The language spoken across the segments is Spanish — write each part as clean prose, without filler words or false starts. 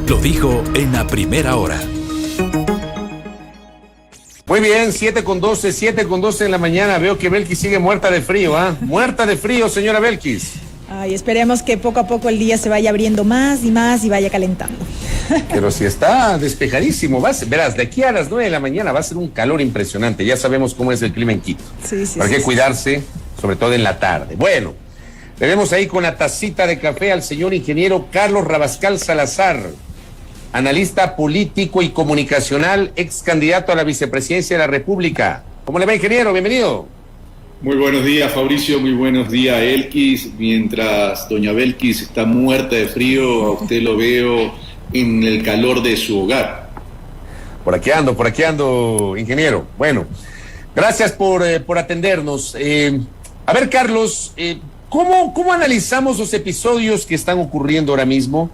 Lo dijo en la primera hora. Muy bien, 7:12 en la mañana. Veo que Belkis sigue muerta de frío, ¿ah? Muerta de frío, señora Belkis. Ay, esperemos que poco a poco el día se vaya abriendo más y más y vaya calentando. Pero si está despejadísimo, verás, de aquí a las 9 de la mañana va a ser un calor impresionante. Ya sabemos cómo es el clima en Quito. Sí. Hay que cuidarse, sobre todo en la tarde. Bueno, tenemos ahí con la tacita de café al señor ingeniero Carlos Rabascal Salazar, analista político y comunicacional, ex candidato a la vicepresidencia de la República. ¿Cómo le va, ingeniero? Bienvenido. Muy buenos días, Fabricio, muy buenos días, Elkis. Mientras doña Belkis está muerta de frío, a usted lo veo en el calor de su hogar. Por aquí ando, ingeniero. Bueno, gracias por atendernos. A ver, Carlos, ¿cómo analizamos los episodios que están ocurriendo ahora mismo?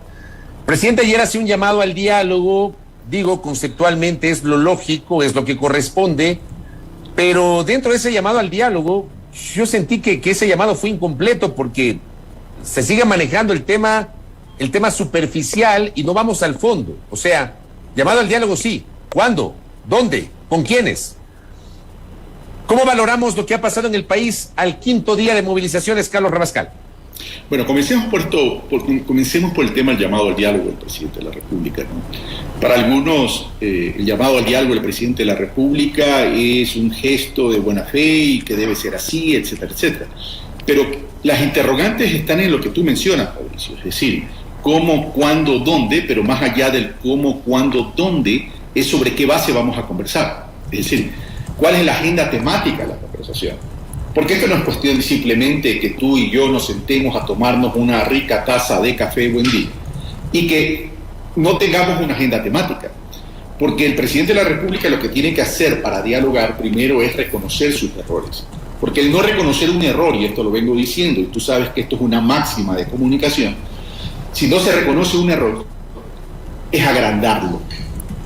El presidente ayer hace un llamado al diálogo, digo, conceptualmente es lo lógico, es lo que corresponde, pero dentro de ese llamado al diálogo, yo sentí que ese llamado fue incompleto porque se sigue manejando el tema superficial y no vamos al fondo. O sea, llamado al diálogo sí. ¿Cuándo? ¿Dónde? ¿Con quiénes? ¿Cómo valoramos lo que ha pasado en el país al quinto día de movilizaciones, Carlos Rabascal? Bueno, comencemos por el tema del llamado al diálogo del presidente de la República, ¿no? Para algunos, el llamado al diálogo del presidente de la República es un gesto de buena fe y que debe ser así, etcétera, etcétera. Pero las interrogantes están en lo que tú mencionas, Fabricio, es decir, cómo, cuándo, dónde, pero más allá del cómo, cuándo, dónde, es sobre qué base vamos a conversar. Es decir, cuál es la agenda temática de la conversación. Porque esto no es cuestión de simplemente que tú y yo nos sentemos a tomarnos una rica taza de café buen día y que no tengamos una agenda temática. Porque el presidente de la República lo que tiene que hacer para dialogar primero es reconocer sus errores. Porque el no reconocer un error, y esto lo vengo diciendo, y tú sabes que esto es una máxima de comunicación, si no se reconoce un error, es agrandarlo.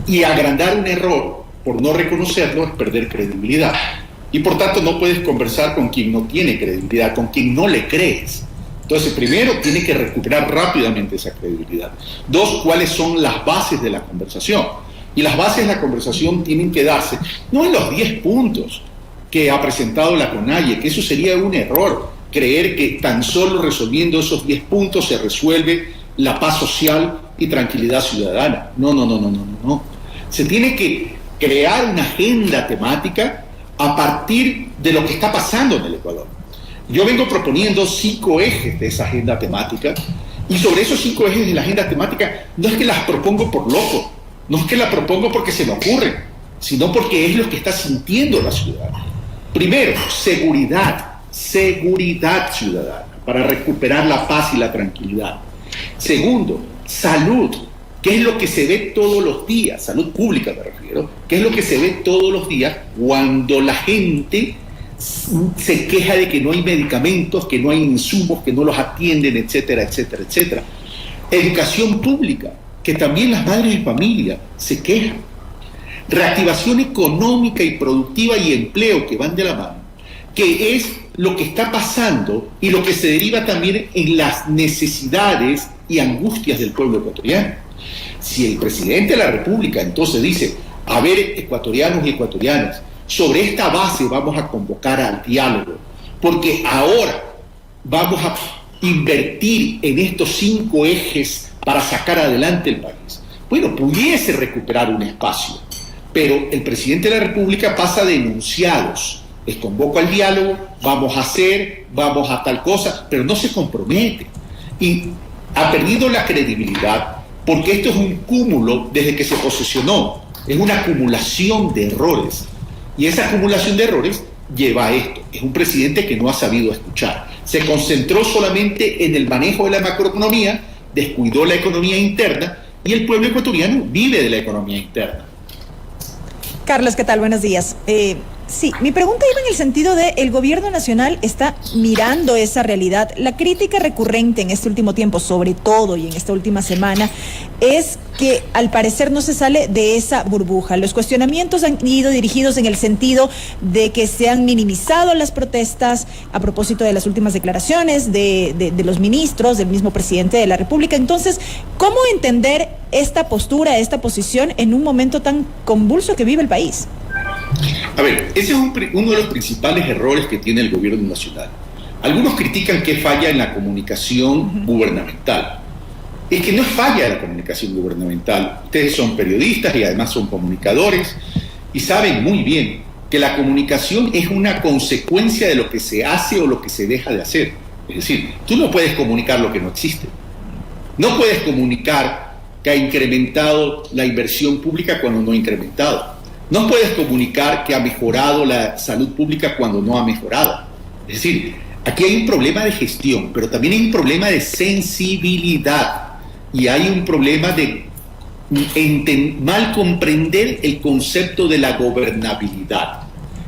Y agrandar un error por no reconocerlo es perder credibilidad. Y por tanto no puedes conversar con quien no tiene credibilidad, con quien no le crees. Entonces, primero, tiene que recuperar rápidamente esa credibilidad. Dos, ¿cuáles son las bases de la conversación? Y las bases de la conversación tienen que darse, no en los 10 puntos que ha presentado la CONAIE, que eso sería un error, creer que tan solo resolviendo esos 10 puntos se resuelve la paz social y tranquilidad ciudadana. No. Se tiene que crear una agenda temática a partir de lo que está pasando en el Ecuador. Yo vengo proponiendo 5 ejes de esa agenda temática, y sobre esos 5 ejes de la agenda temática no es que las propongo por loco, no es que las propongo porque se me ocurren, sino porque es lo que está sintiendo la ciudad. Primero, seguridad ciudadana, para recuperar la paz y la tranquilidad. Segundo, salud, que es lo que se ve todos los días, salud pública me refiero, que es lo que se ve todos los días cuando la gente se queja de que no hay medicamentos, que no hay insumos, que no los atienden, etcétera, etcétera, etcétera. Educación pública, que también las madres de familia se quejan. Reactivación económica y productiva y empleo que van de la mano, que es lo que está pasando y lo que se deriva también en las necesidades y angustias del pueblo ecuatoriano. Si el presidente de la República entonces dice, a ver, ecuatorianos y ecuatorianas, sobre esta base vamos a convocar al diálogo, porque ahora vamos a invertir en estos 5 ejes para sacar adelante el país. Bueno, pudiese recuperar un espacio, pero el presidente de la República pasa de enunciados. Les convoco al diálogo, vamos a hacer, vamos a tal cosa, pero no se compromete. Y ha perdido la credibilidad, porque esto es un cúmulo desde que se posesionó, es una acumulación de errores, y esa acumulación de errores lleva a esto. Es un presidente que no ha sabido escuchar, se concentró solamente en el manejo de la macroeconomía, descuidó la economía interna, y el pueblo ecuatoriano vive de la economía interna. Carlos, ¿qué tal? Buenos días. Sí, mi pregunta iba en el sentido de el gobierno nacional está mirando esa realidad. La crítica recurrente en este último tiempo, sobre todo y en esta última semana, es que al parecer no se sale de esa burbuja. Los cuestionamientos han ido dirigidos en el sentido de que se han minimizado las protestas a propósito de las últimas declaraciones de los ministros, del mismo presidente de la República. Entonces, ¿cómo entender esta postura, esta posición en un momento tan convulso que vive el país? A ver, ese es uno de los principales errores que tiene el gobierno nacional. Algunos critican que falla en la comunicación gubernamental. Es que no es falla de la comunicación gubernamental. Ustedes son periodistas y además son comunicadores y saben muy bien que la comunicación es una consecuencia de lo que se hace o lo que se deja de hacer. Es decir, tú no puedes comunicar lo que no existe. No puedes comunicar que ha incrementado la inversión pública cuando no ha incrementado. No puedes comunicar que ha mejorado la salud pública cuando no ha mejorado. Es decir, aquí hay un problema de gestión, pero también hay un problema de sensibilidad y hay un problema de mal comprender el concepto de la gobernabilidad.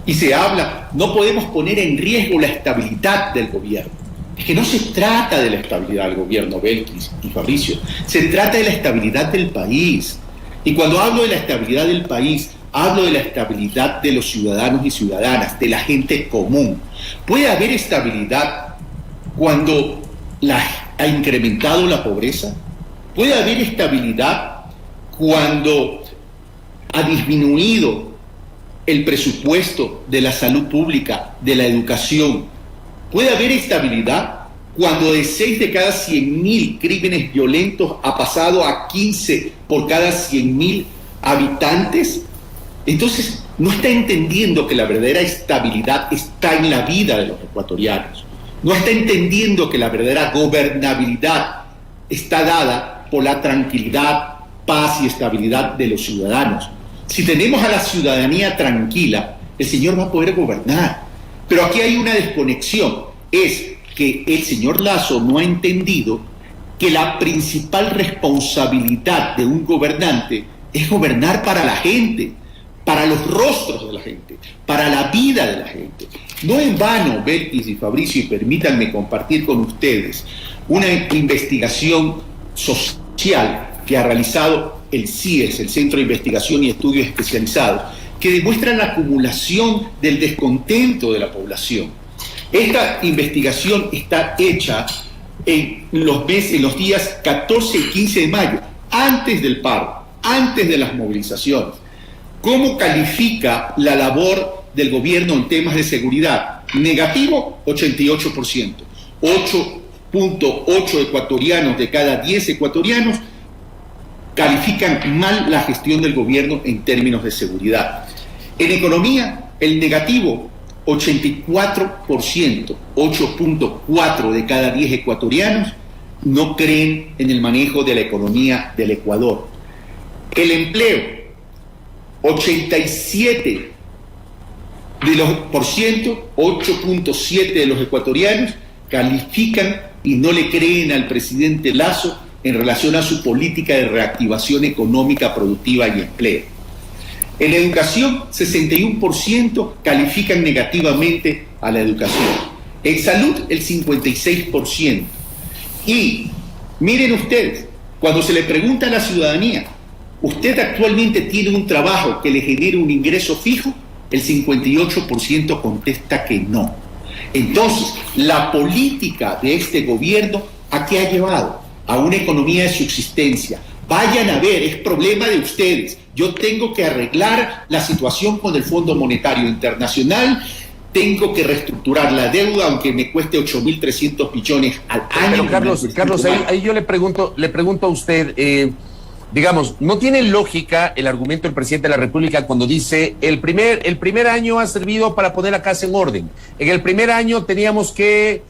Y se habla, no podemos poner en riesgo la estabilidad del gobierno. Es que no se trata de la estabilidad del gobierno, Belkis y Fabricio, se trata de la estabilidad del país. Y cuando hablo de la estabilidad del país, hablo de la estabilidad de los ciudadanos y ciudadanas, de la gente común. ¿Puede haber estabilidad cuando ha incrementado la pobreza? ¿Puede haber estabilidad cuando ha disminuido el presupuesto de la salud pública, de la educación? ¿Puede haber estabilidad cuando de 6 de cada 100.000 crímenes violentos ha pasado a 15 por cada 100.000 habitantes? Entonces, no está entendiendo que la verdadera estabilidad está en la vida de los ecuatorianos. No está entendiendo que la verdadera gobernabilidad está dada por la tranquilidad, paz y estabilidad de los ciudadanos. Si tenemos a la ciudadanía tranquila, el señor va a poder gobernar. Pero aquí hay una desconexión. Es que el señor Lasso no ha entendido que la principal responsabilidad de un gobernante es gobernar para la gente, para los rostros de la gente, para la vida de la gente. No en vano, Belkis y Fabricio, y permítanme compartir con ustedes una investigación social que ha realizado el CIES, el Centro de Investigación y Estudios Especializados, que demuestra la acumulación del descontento de la población. Esta investigación está hecha en los días 14 y 15 de mayo, antes del paro, antes de las movilizaciones. ¿Cómo califica la labor del gobierno en temas de seguridad? Negativo, 88%. 8.8 ecuatorianos de cada 10 ecuatorianos califican mal la gestión del gobierno en términos de seguridad. En economía, el negativo, 84%, 8.4 de cada 10 ecuatorianos no creen en el manejo de la economía del Ecuador. El empleo, 87%, 8.7 de los ecuatorianos califican y no le creen al presidente Lasso en relación a su política de reactivación económica, productiva y empleo. En educación, 61% califican negativamente a la educación. En salud, el 56%. Y miren ustedes, cuando se le pregunta a la ciudadanía, ¿usted actualmente tiene un trabajo que le genere un ingreso fijo? El 58% contesta que no. Entonces, la política de este gobierno, ¿a qué ha llevado? A una economía de subsistencia. Vayan a ver, es problema de ustedes. Yo tengo que arreglar la situación con el Fondo Monetario Internacional, tengo que reestructurar la deuda, aunque me cueste 8.300 millones al año. Pero Carlos, ahí yo le pregunto a usted, digamos, ¿no tiene lógica el argumento del presidente de la República cuando dice el primer año ha servido para poner la casa en orden? En el primer año teníamos que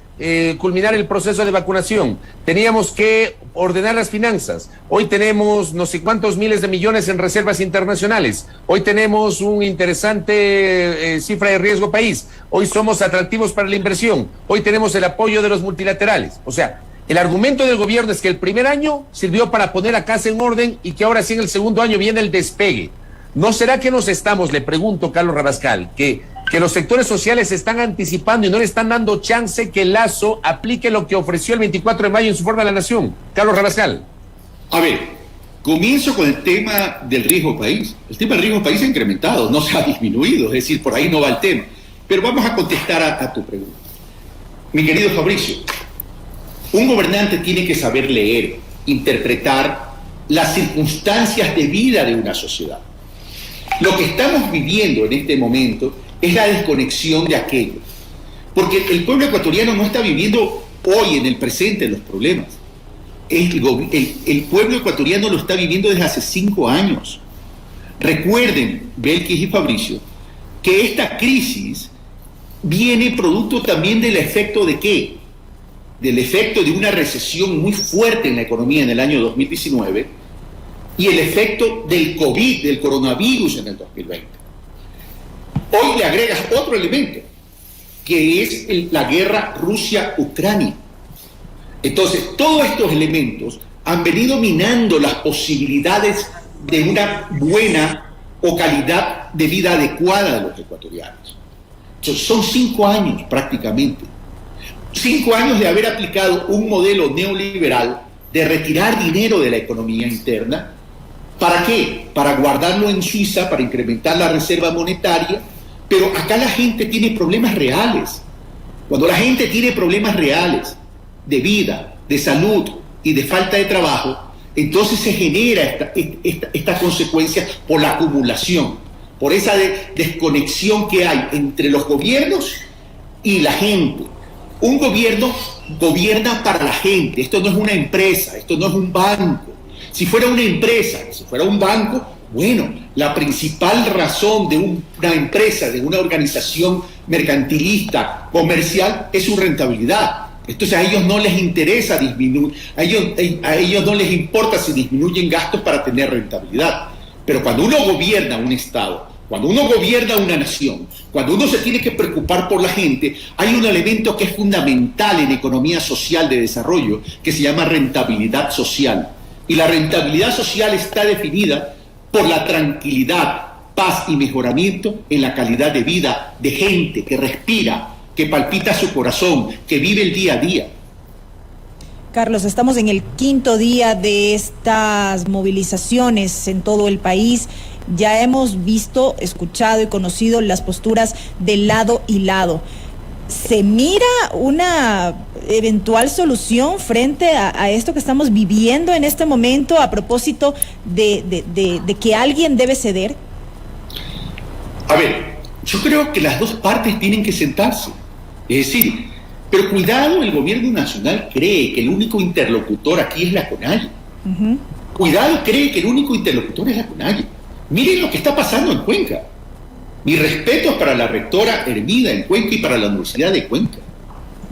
culminar el proceso de vacunación, teníamos que ordenar las finanzas, hoy tenemos no sé cuántos miles de millones en reservas internacionales, hoy tenemos un interesante cifra de riesgo país, hoy somos atractivos para la inversión, hoy tenemos el apoyo de los multilaterales. O sea, el argumento del gobierno es que el primer año sirvió para poner la casa en orden y que ahora sí en el segundo año viene el despegue. ¿No será que nos estamos, le pregunto, Carlos Rabascal, que los sectores sociales se están anticipando y no le están dando chance que Lasso aplique lo que ofreció el 24 de mayo en su informe a la Nación? Carlos Rabascal. A ver, Comienzo con el tema del riesgo país. El tema del riesgo país se ha incrementado, no se ha disminuido, es decir, por ahí no va el tema. Pero vamos a contestar a tu pregunta. Mi querido Fabricio, un gobernante tiene que saber leer, interpretar las circunstancias de vida de una sociedad. Lo que estamos viviendo en este momento es la desconexión de aquello. Porque el pueblo ecuatoriano no está viviendo hoy, en el presente, los problemas. El pueblo ecuatoriano lo está viviendo desde hace 5 años. Recuerden, Belkis y Fabricio, que esta crisis viene producto también del efecto de ¿qué? Del efecto de una recesión muy fuerte en la economía en el año 2019 y el efecto del COVID, del coronavirus en el 2020. Hoy le agregas otro elemento, que es la guerra Rusia-Ucrania. Entonces, todos estos elementos han venido minando las posibilidades de una buena o calidad de vida adecuada de los ecuatorianos. Entonces, son 5 años prácticamente. 5 años de haber aplicado un modelo neoliberal de retirar dinero de la economía interna. ¿Para qué? Para guardarlo en Suiza, para incrementar la reserva monetaria. Pero acá la gente tiene problemas reales. Cuando la gente tiene problemas reales de vida, de salud y de falta de trabajo, entonces se genera esta consecuencia por la acumulación, por esa desconexión que hay entre los gobiernos y la gente. Un gobierno gobierna para la gente. Esto no es una empresa, esto no es un banco. Si fuera una empresa, si fuera un banco, bueno, la principal razón de una empresa, de una organización mercantilista, comercial, es su rentabilidad. Entonces a ellos no les interesa disminuir, a ellos no les importa si disminuyen gastos para tener rentabilidad. Pero cuando uno gobierna un Estado, cuando uno gobierna una nación, cuando uno se tiene que preocupar por la gente, hay un elemento que es fundamental en economía social de desarrollo, que se llama rentabilidad social. Y la rentabilidad social está definida por la tranquilidad, paz y mejoramiento en la calidad de vida de gente que respira, que palpita su corazón, que vive el día a día. Carlos, estamos en el 5º día de estas movilizaciones en todo el país. Ya hemos visto, escuchado y conocido las posturas de lado y lado. ¿Se mira una eventual solución frente a esto que estamos viviendo en este momento a propósito de que alguien debe ceder? A ver, yo creo que las dos partes tienen que sentarse. Es decir, pero cuidado, el gobierno nacional cree que el único interlocutor aquí es la CONAIE. Cuidado, cree que el único interlocutor es la CONAIE. Miren lo que está pasando en Cuenca. Mi respeto para la rectora Hermida en Cuenca y para la Universidad de Cuenca.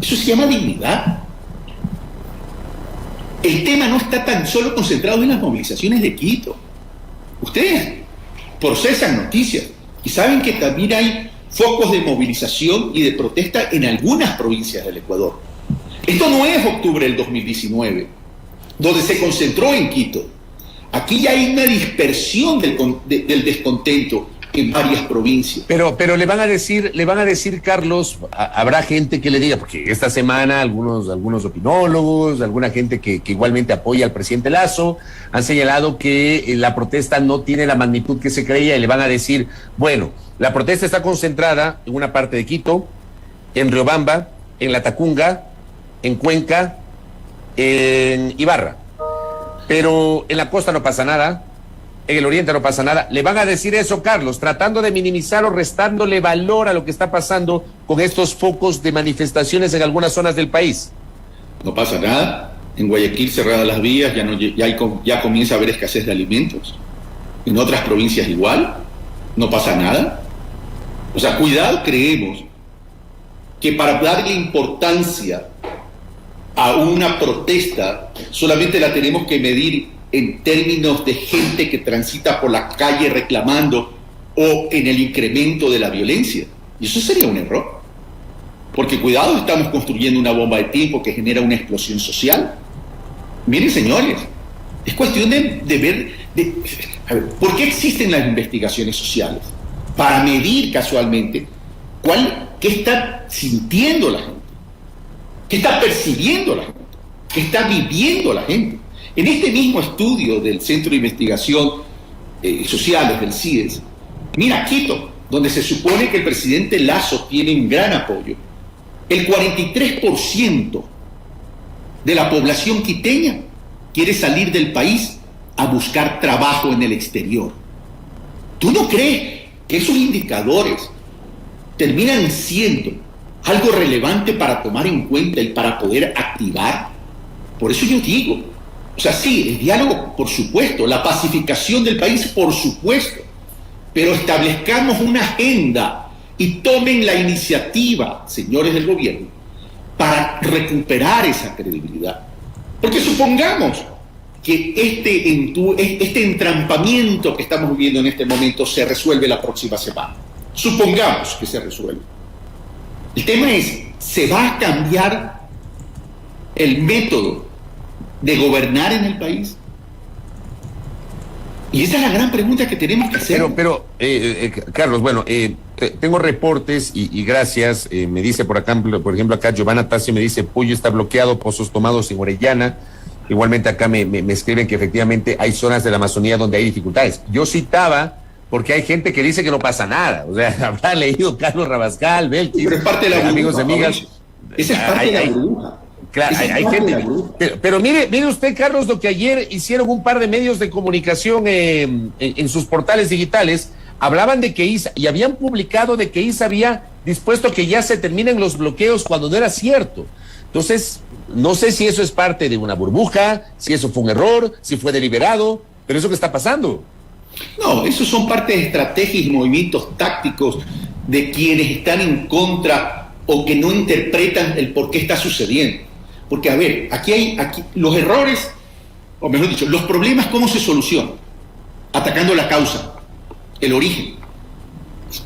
Eso se llama dignidad. El tema no está tan solo concentrado en las movilizaciones de Quito. Ustedes procesan noticias y saben que también hay focos de movilización y de protesta en algunas provincias del Ecuador. Esto no es octubre del 2019, donde se concentró en Quito. Aquí ya hay una dispersión del descontento en varias provincias. Pero le van a decir, Carlos, habrá gente que le diga, porque esta semana algunos opinólogos, alguna gente que igualmente apoya al presidente Lasso, han señalado que la protesta no tiene la magnitud que se creía y le van a decir, bueno, la protesta está concentrada en una parte de Quito, en Riobamba, en Latacunga, en Cuenca, en Ibarra. Pero en la costa no pasa nada, en el oriente no pasa nada. Le van a decir eso, Carlos, tratando de minimizar o restándole valor a lo que está pasando con estos focos de manifestaciones en algunas zonas del país. No pasa nada. En Guayaquil cerradas las vías, ya comienza a haber escasez de alimentos. En otras provincias igual, no pasa nada. O sea, cuidado, creemos que para darle importancia a una protesta solamente la tenemos que medir en términos de gente que transita por la calle reclamando o en el incremento de la violencia. Y eso sería un error. Porque cuidado, estamos construyendo una bomba de tiempo que genera una explosión social. Miren, señores, es cuestión de ver... A ver, ¿por qué existen las investigaciones sociales? Para medir casualmente qué está sintiendo la gente, qué está percibiendo la gente, qué está viviendo la gente. En este mismo estudio del Centro de Investigación Sociales, del CIES, mira Quito, donde se supone que el presidente Lasso tiene un gran apoyo, el 43% de la población quiteña quiere salir del país a buscar trabajo en el exterior. ¿Tú no crees que esos indicadores terminan siendo algo relevante para tomar en cuenta y para poder activar? Por eso yo digo, o sea, sí, el diálogo, por supuesto, la pacificación del país, por supuesto, pero establezcamos una agenda y tomen la iniciativa, señores del gobierno, para recuperar esa credibilidad. Porque supongamos que este entrampamiento que estamos viviendo en este momento se resuelve la próxima semana. Supongamos que se resuelve. El tema es, ¿se va a cambiar el método de gobernar en el país? Y esa es la gran pregunta que tenemos que hacer. Pero Carlos, bueno, tengo reportes y gracias. Me dice por ejemplo, acá Giovanna Tassi me dice, Puyo está bloqueado, pozos tomados en Orellana. Igualmente acá me escriben que efectivamente hay zonas de la Amazonía donde hay dificultades. Yo citaba porque hay gente que dice que no pasa nada. O sea, habrá leído Carlos Rabascal, Belkis, pero es parte de la burbuja, amigos y amigas. Esa es parte de la burbuja. Claro, hay gente. Pero mire usted, Carlos, lo que ayer hicieron un par de medios de comunicación en sus portales digitales, hablaban de que ISA, y habían publicado de que ISA había dispuesto que ya se terminen los bloqueos cuando no era cierto. Entonces, no sé si eso es parte de una burbuja, si eso fue un error, si fue deliberado, pero eso que está pasando. No, esos son parte de estrategias y movimientos tácticos de quienes están en contra o que no interpretan el por qué está sucediendo. Porque, a ver, aquí los errores, o mejor dicho, los problemas, ¿cómo se solucionan? Atacando la causa, el origen.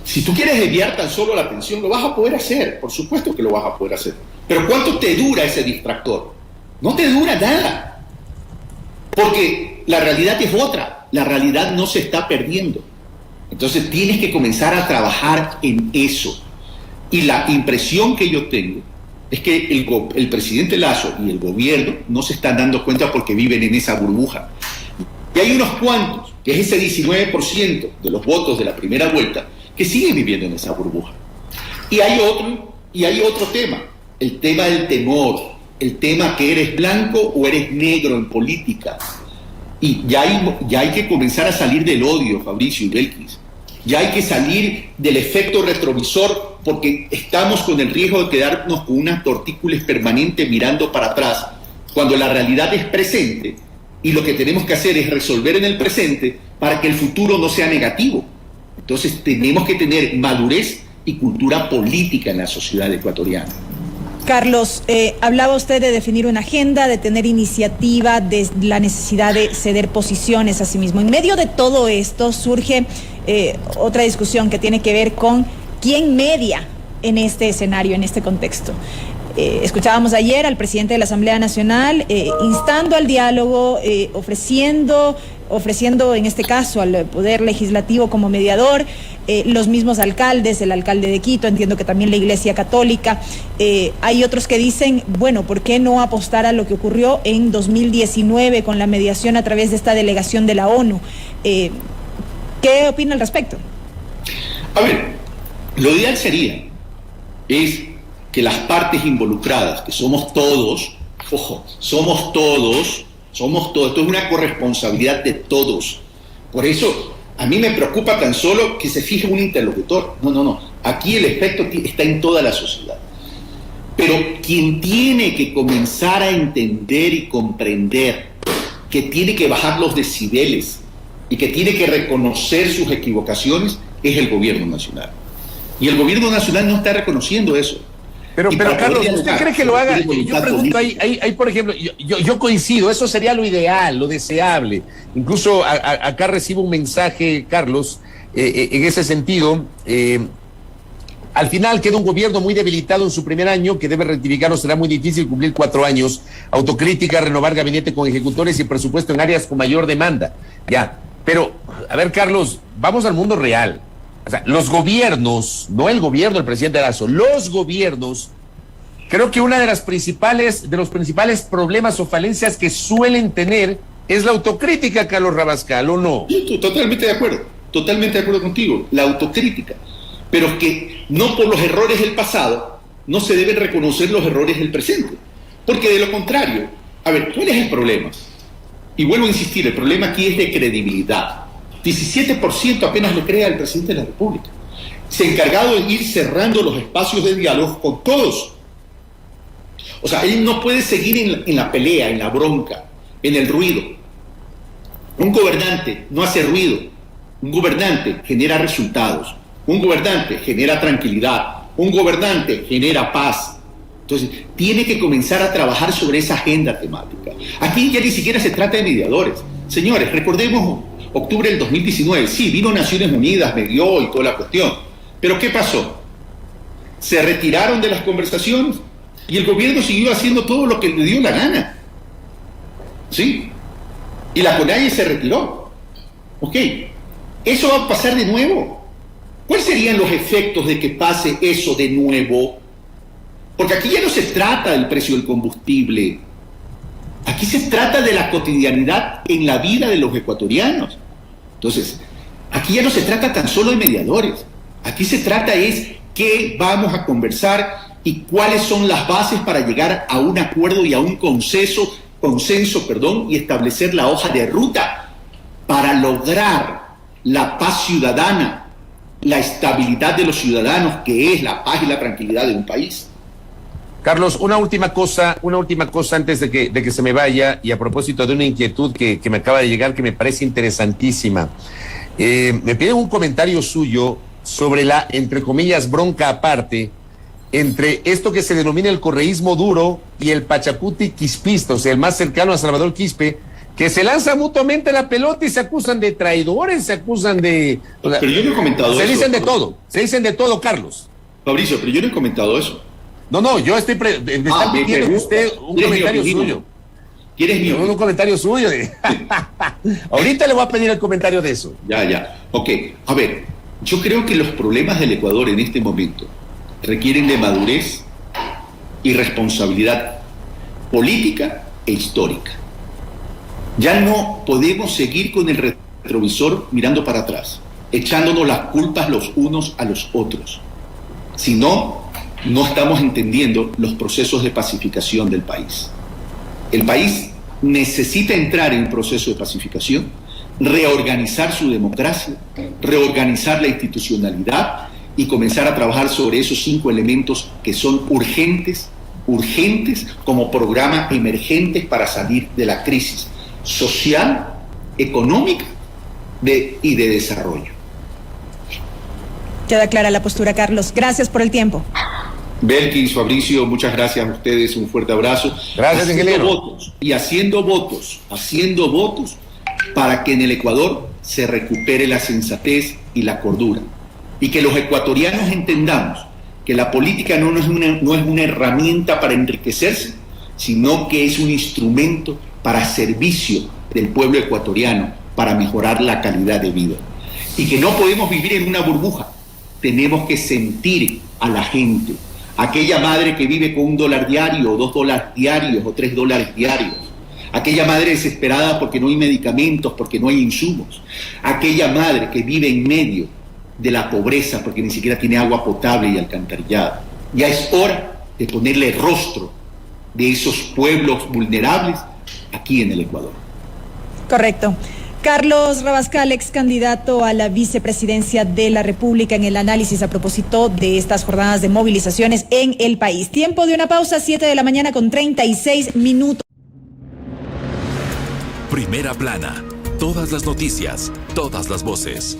Si tú quieres desviar tan solo la atención, lo vas a poder hacer, por supuesto que lo vas a poder hacer. Pero ¿cuánto te dura ese distractor? No te dura nada. Porque la realidad es otra, la realidad no se está perdiendo. Entonces tienes que comenzar a trabajar en eso. Y la impresión que yo tengo es que el presidente Lasso y el gobierno no se están dando cuenta porque viven en esa burbuja. Y hay unos cuantos, que es ese 19% de los votos de la primera vuelta, que siguen viviendo en esa burbuja. Y hay otro tema, el tema del temor, el tema que eres blanco o eres negro en política. Y ya hay que comenzar a salir del odio, Fabricio y Belkis. Ya hay que salir del efecto retrovisor porque estamos con el riesgo de quedarnos con una tortícolis permanente mirando para atrás, cuando la realidad es presente y lo que tenemos que hacer es resolver en el presente para que el futuro no sea negativo. Entonces tenemos que tener madurez y cultura política en la sociedad ecuatoriana. Carlos, hablaba usted de definir una agenda, de tener iniciativa, de la necesidad de ceder posiciones a sí mismo. En medio de todo esto surge otra discusión que tiene que ver con quién media en este escenario, en este contexto. Escuchábamos ayer al presidente de la Asamblea Nacional instando al diálogo, ofreciendo en este caso al Poder Legislativo como mediador, los mismos alcaldes, el alcalde de Quito, entiendo que también la Iglesia Católica. Hay otros que dicen, bueno, ¿por qué no apostar a lo que ocurrió en 2019 con la mediación a través de esta delegación de la ONU? ¿Qué opina al respecto? A ver, lo ideal sería que las partes involucradas, que somos todos, ojo, somos todos, esto es una corresponsabilidad de todos. Por eso, a mí me preocupa tan solo que se fije un interlocutor. No, aquí el efecto está en toda la sociedad. Pero quien tiene que comenzar a entender y comprender que tiene que bajar los decibeles y que tiene que reconocer sus equivocaciones es el gobierno nacional. Y el gobierno nacional no está reconociendo eso. Pero Carlos, ¿usted cree que lo haga? Yo pregunto, por ejemplo, yo coincido, eso sería lo ideal, lo deseable. Incluso acá recibo un mensaje, Carlos, en ese sentido. Al final queda un gobierno muy debilitado en su primer año, que debe rectificarlo, será muy difícil cumplir 4 años. Autocrítica, renovar gabinete con ejecutores y presupuesto en áreas con mayor demanda. Ya, pero, a ver, Carlos, vamos al mundo real. O sea, los gobiernos, no el gobierno del presidente Lasso, los gobiernos creo que una de los principales problemas o falencias que suelen tener es la autocrítica, Carlos Rabascal, ¿o no? Sí, totalmente de acuerdo contigo, la autocrítica, pero que no por los errores del pasado no se deben reconocer los errores del presente, porque de lo contrario, a ver, ¿cuál es el problema? Y vuelvo a insistir, el problema aquí es de credibilidad. 17% apenas lo crea el presidente de la República. Se ha encargado de ir cerrando los espacios de diálogo con todos. O sea, él no puede seguir en la pelea, en la bronca, en el ruido. Un gobernante no hace ruido. Un gobernante genera resultados. Un gobernante genera tranquilidad. Un gobernante genera paz. Entonces, tiene que comenzar a trabajar sobre esa agenda temática. Aquí ya ni siquiera se trata de mediadores. Señores, recordemos octubre del 2019. Sí, vino Naciones Unidas, medió y toda la cuestión. Pero ¿qué pasó? Se retiraron de las conversaciones y el gobierno siguió haciendo todo lo que le dio la gana. ¿Sí? Y la CONAIE se retiró. Ok. ¿Eso va a pasar de nuevo? ¿Cuáles serían los efectos de que pase eso de nuevo? Porque aquí ya no se trata del precio del combustible. Aquí se trata de la cotidianidad en la vida de los ecuatorianos. Entonces, aquí ya no se trata tan solo de mediadores. Aquí se trata es qué vamos a conversar y cuáles son las bases para llegar a un acuerdo y a un consenso, y establecer la hoja de ruta para lograr la paz ciudadana, la estabilidad de los ciudadanos, que es la paz y la tranquilidad de un país. Carlos, una última cosa antes de que se me vaya, y a propósito de una inquietud que me acaba de llegar, que me parece interesantísima. Me piden un comentario suyo sobre la, entre comillas, bronca aparte, entre esto que se denomina el correísmo duro y el Pachacuti quispista, o sea, el más cercano a Salvador Quispe, que se lanzan mutuamente la pelota y se acusan de traidores, se acusan de... Pero yo no he comentado eso. Se dicen de todo, Carlos. Fabricio, pero yo no he comentado eso. No, yo estoy me está pidiendo usted un comentario suyo. ¿Quieres mi opinión? Un comentario suyo. Ahorita le voy a pedir el comentario de eso. Ya. Ok, a ver, yo creo que los problemas del Ecuador en este momento requieren de madurez y responsabilidad política e histórica. Ya no podemos seguir con el retrovisor mirando para atrás, echándonos las culpas los unos a los otros. Si no estamos entendiendo los procesos de pacificación del país. El país necesita entrar en un proceso de pacificación, reorganizar su democracia, reorganizar la institucionalidad y comenzar a trabajar sobre esos 5 elementos que son urgentes como programa emergentes para salir de la crisis social, económica y de desarrollo. Queda clara la postura, Carlos. Gracias por el tiempo. Belkis, Fabricio, muchas gracias a ustedes, un fuerte abrazo. Gracias, ingeniero. Haciendo votos para que en el Ecuador se recupere la sensatez y la cordura. Y que los ecuatorianos entendamos que la política no es una herramienta para enriquecerse, sino que es un instrumento para servicio del pueblo ecuatoriano, para mejorar la calidad de vida. Y que no podemos vivir en una burbuja, tenemos que sentir a la gente. Aquella madre que vive con $1 diario, o $2 diarios, o $3 diarios. Aquella madre desesperada porque no hay medicamentos, porque no hay insumos. Aquella madre que vive en medio de la pobreza porque ni siquiera tiene agua potable y alcantarillada. Ya es hora de ponerle rostro de esos pueblos vulnerables aquí en el Ecuador. Correcto. Carlos Rabascal, ex candidato a la vicepresidencia de la República, en el análisis a propósito de estas jornadas de movilizaciones en el país. Tiempo de una pausa, 7:36 a.m. Primera plana. Todas las noticias, todas las voces.